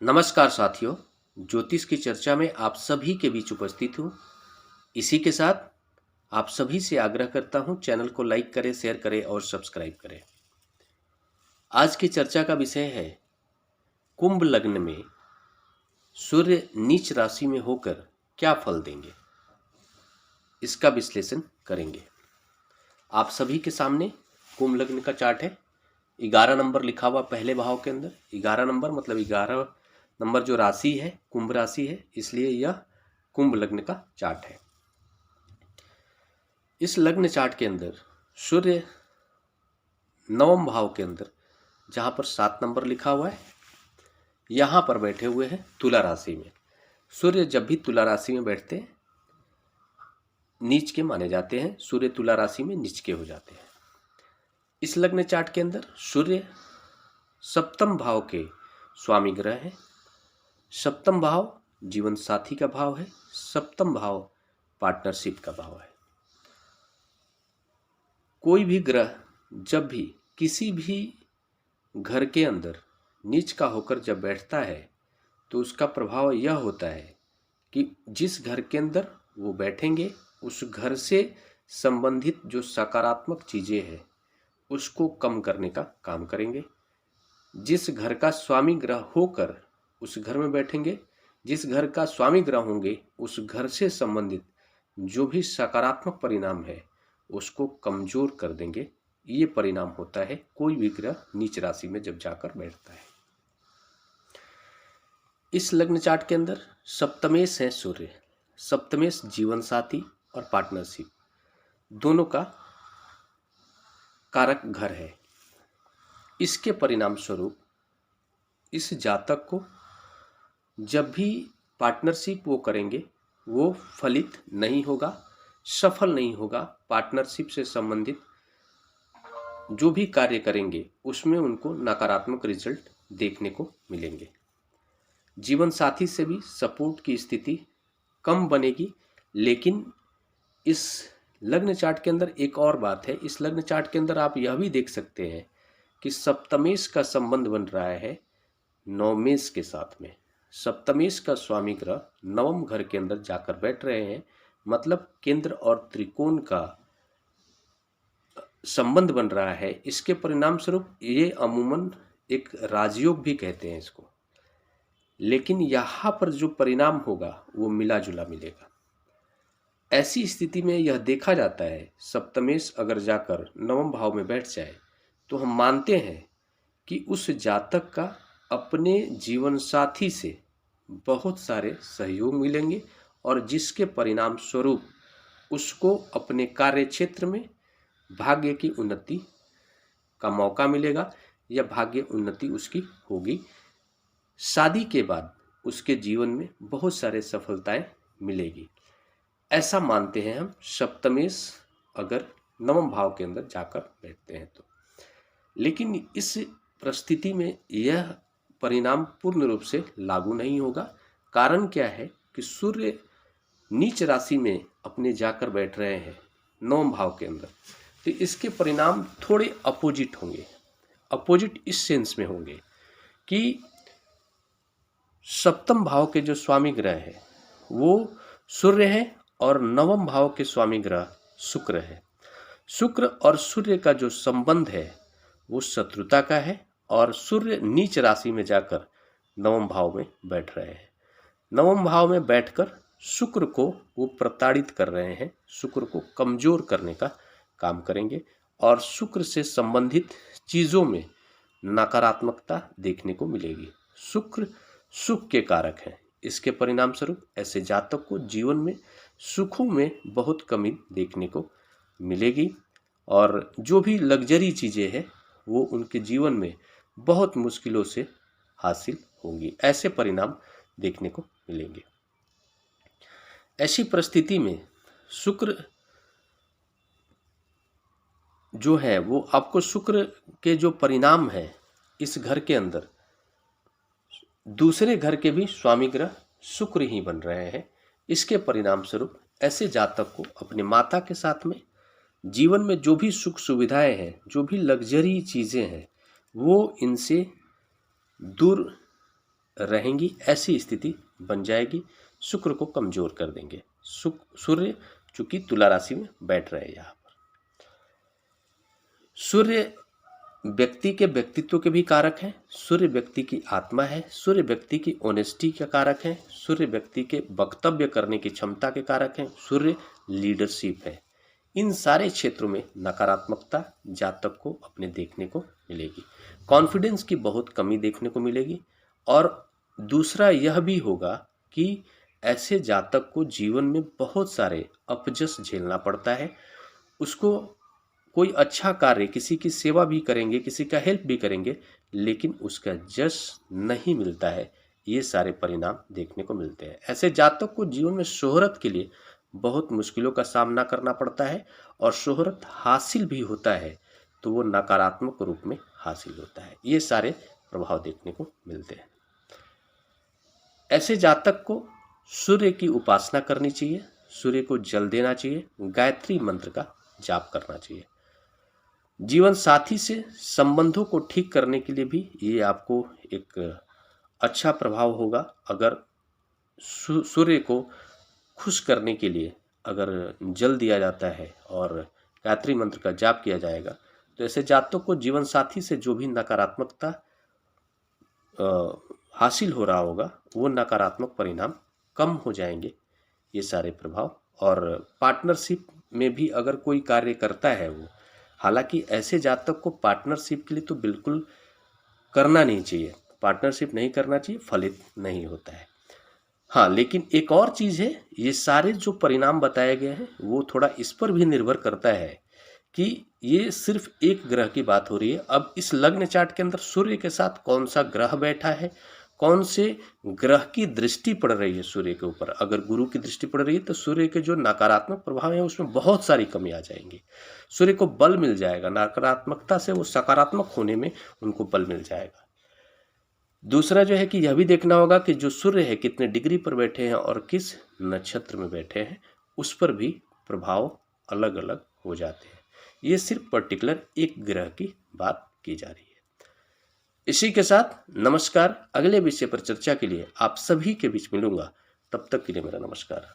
नमस्कार साथियों, ज्योतिष की चर्चा में आप सभी के बीच उपस्थित हूँ। इसी के साथ आप सभी से आग्रह करता हूँ, चैनल को लाइक करें, शेयर करें और सब्सक्राइब करें। आज की चर्चा का विषय है कुंभ लग्न में सूर्य नीच राशि में होकर क्या फल देंगे, इसका विश्लेषण करेंगे। आप सभी के सामने कुंभ लग्न का चार्ट है। 11 नंबर लिखा हुआ पहले भाव के अंदर। 11 नंबर मतलब 11 नंबर जो राशि है कुंभ राशि है, इसलिए यह कुंभ लग्न का चार्ट है। इस लग्न चार्ट के अंदर सूर्य नवम भाव के अंदर जहाँ पर 7 नंबर लिखा हुआ है, यहाँ पर बैठे हुए हैं तुला राशि में। सूर्य जब भी तुला राशि में बैठते हैं नीच के माने जाते हैं, सूर्य तुला राशि में नीच के हो जाते हैं। इस लग्न चार्ट के अंदर सूर्य सप्तम भाव के स्वामी ग्रह हैं। सप्तम भाव जीवन साथी का भाव है, सप्तम भाव पार्टनरशिप का भाव है। कोई भी ग्रह जब भी किसी भी घर के अंदर नीच का होकर जब बैठता है तो उसका प्रभाव यह होता है कि जिस घर के अंदर वो बैठेंगे उस घर से संबंधित जो सकारात्मक चीज़ें हैं उसको कम करने का काम करेंगे। जिस घर का स्वामी ग्रह होकर उस घर में बैठेंगे, जिस घर का स्वामी ग्रह होंगे उस घर से संबंधित जो भी सकारात्मक परिणाम है उसको कमजोर कर देंगे। ये परिणाम होता है कोई भी ग्रह नीच राशि में जब जाकर बैठता है। इस लग्न चार्ट के अंदर सप्तमेश है सूर्य। सप्तमेश जीवन साथी और पार्टनरशिप दोनों का कारक घर है। इसके परिणाम स्वरूप इस जातक को जब भी पार्टनरशिप वो करेंगे वो फलित नहीं होगा, सफल नहीं होगा। पार्टनरशिप से संबंधित जो भी कार्य करेंगे उसमें उनको नकारात्मक रिजल्ट देखने को मिलेंगे। जीवन साथी से भी सपोर्ट की स्थिति कम बनेगी। लेकिन इस लग्न चार्ट के अंदर एक और बात है। इस लग्न चार्ट के अंदर आप यह भी देख सकते हैं कि सप्तमेश का संबंध बन रहा है नवमेश के साथ में। सप्तमेश का स्वामी ग्रह नवम घर के अंदर जाकर बैठ रहे हैं, मतलब केंद्र और त्रिकोण का संबंध बन रहा है। इसके परिणाम स्वरूप ये अमूमन एक राजयोग भी कहते हैं इसको, लेकिन यहाँ पर जो परिणाम होगा वो मिला जुला मिलेगा। ऐसी स्थिति में यह देखा जाता है सप्तमेश अगर जाकर नवम भाव में बैठ जाए तो हम मानते हैं कि उस जातक का अपने जीवन साथी से बहुत सारे सहयोग मिलेंगे और जिसके परिणाम स्वरूप उसको अपने कार्य क्षेत्र में भाग्य की उन्नति का मौका मिलेगा या भाग्य उन्नति उसकी होगी। शादी के बाद उसके जीवन में बहुत सारे सफलताएं मिलेगी, ऐसा मानते हैं हम सप्तमेश अगर नवम भाव के अंदर जाकर बैठते हैं तो। लेकिन इस परिस्थिति में यह परिणाम पूर्ण रूप से लागू नहीं होगा। कारण क्या है कि सूर्य नीच राशि में अपने जाकर बैठ रहे हैं नवम भाव के अंदर, तो इसके परिणाम थोड़े अपोजिट होंगे। अपोजिट इस सेंस में होंगे कि सप्तम भाव के जो स्वामी ग्रह है वो सूर्य है और नवम भाव के स्वामी ग्रह शुक्र है। शुक्र और सूर्य का जो संबंध है वो शत्रुता का है और सूर्य नीच राशि में जाकर नवम भाव में बैठ रहे हैं। नवम भाव में बैठकर शुक्र को वो प्रताड़ित कर रहे हैं, शुक्र को कमजोर करने का काम करेंगे और शुक्र से संबंधित चीज़ों में नकारात्मकता देखने को मिलेगी। शुक्र सुख के कारक हैं। इसके परिणाम स्वरूप ऐसे जातक को जीवन में सुखों में बहुत कमी देखने को मिलेगी और जो भी लग्जरी चीज़ें हैं वो उनके जीवन में बहुत मुश्किलों से हासिल होंगी। ऐसे परिणाम देखने को मिलेंगे। ऐसी परिस्थिति में शुक्र जो है वो आपको शुक्र के जो परिणाम है इस घर के अंदर दूसरे घर के भी स्वामी ग्रह शुक्र ही बन रहे हैं। इसके परिणाम स्वरूप ऐसे जातक को अपने माता के साथ में जीवन में जो भी सुख सुविधाएं हैं, जो भी लग्जरी चीज़ें हैं वो इनसे दूर रहेंगी, ऐसी स्थिति बन जाएगी। शुक्र को कमजोर कर देंगे। सूर्य चूंकि तुला राशि में बैठ रहे हैं यहाँ पर। सूर्य व्यक्ति के व्यक्तित्व के भी कारक हैं, सूर्य व्यक्ति की आत्मा है, सूर्य व्यक्ति की ऑनेस्टी का कारक है, सूर्य व्यक्ति के वक्तव्य करने की क्षमता के कारक हैं, सूर्य लीडरशिप है। इन सारे क्षेत्रों में नकारात्मकता जातक को अपने देखने को मिलेगी। कॉन्फिडेंस की बहुत कमी देखने को मिलेगी। और दूसरा यह भी होगा कि ऐसे जातक को जीवन में बहुत सारे अपजस झेलना पड़ता है। उसको कोई अच्छा कार्य, किसी की सेवा भी करेंगे, किसी का हेल्प भी करेंगे, लेकिन उसका जश नहीं मिलता है। ये सारे परिणाम देखने को मिलते हैं। ऐसे जातक को जीवन में शोहरत के लिए बहुत मुश्किलों का सामना करना पड़ता है, और शोहरत हासिल भी होता है तो वो नकारात्मक रूप में हासिल होता है। ये सारे प्रभाव देखने को मिलते हैं। ऐसे जातक को सूर्य की उपासना करनी चाहिए, सूर्य को जल देना चाहिए, गायत्री मंत्र का जाप करना चाहिए। जीवन साथी से संबंधों को ठीक करने के लिए भी ये आपको एक अच्छा प्रभाव होगा। अगर सूर्य को खुश करने के लिए अगर जल दिया जाता है और गायत्री मंत्र का जाप किया जाएगा, तो ऐसे जातकों को जीवन साथी से जो भी नकारात्मकता हासिल हो रहा होगा, वो नकारात्मक परिणाम कम हो जाएंगे। ये सारे प्रभाव। और पार्टनरशिप में भी अगर कोई कार्य करता है वो, हालांकि ऐसे जातक को पार्टनरशिप के लिए तो बिल्कुल करना नहीं चाहिए, पार्टनरशिप नहीं करना चाहिए, फलित नहीं होता है। हाँ, लेकिन एक और चीज़ है, ये सारे जो परिणाम बताए गए हैं वो थोड़ा इस पर भी निर्भर करता है कि ये सिर्फ एक ग्रह की बात हो रही है। अब इस लग्न चार्ट के अंदर सूर्य के साथ कौन सा ग्रह बैठा है, कौन से ग्रह की दृष्टि पड़ रही है सूर्य के ऊपर। अगर गुरु की दृष्टि पड़ रही है तो सूर्य के जो नकारात्मक प्रभाव है उसमें बहुत सारी कमी आ जाएंगी। सूर्य को बल मिल जाएगा, नकारात्मकता से वो सकारात्मक होने में उनको बल मिल जाएगा। दूसरा जो है कि यह भी देखना होगा कि जो सूर्य है कितने डिग्री पर बैठे हैं और किस नक्षत्र में बैठे हैं, उस पर भी प्रभाव अलग अलग हो जाते हैं। ये सिर्फ पर्टिकुलर एक ग्रह की बात की जा रही है। इसी के साथ नमस्कार। अगले विषय पर चर्चा के लिए आप सभी के बीच मिलूंगा। तब तक के लिए मेरा नमस्कार।